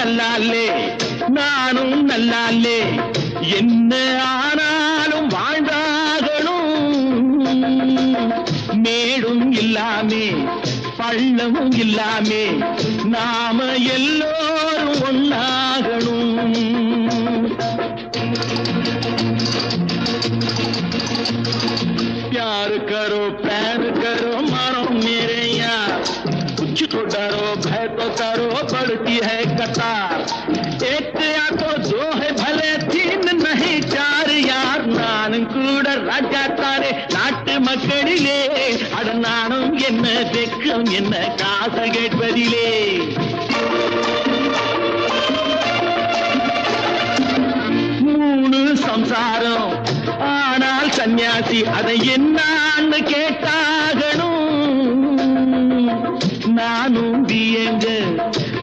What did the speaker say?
நல்லாலே நானும் நல்லாலே என்ன ஆனாலும் வாழ்ந்தாகணும் மேடும் இல்லாமே பள்ளமும் இல்லாமே நாம எல்லோரும் ஒன்னாகணும் प्यार करो प्यार करो मानो मेरे यार कुछ तो डरो भय तो करो बढ़ती है कतार एक या तो दो है भले तीन नहीं चार यार नानुम கூட ராஜா தானே நாட்டு மக்களிலே அட நானும் என்ன வெக்கம் என்ன காசு கேட்பதிலே மூணு சம்சாரம் ஆனால் சன்னியாசி அதை என்னான்னு கேட்டாகணும் நானும் வியங்க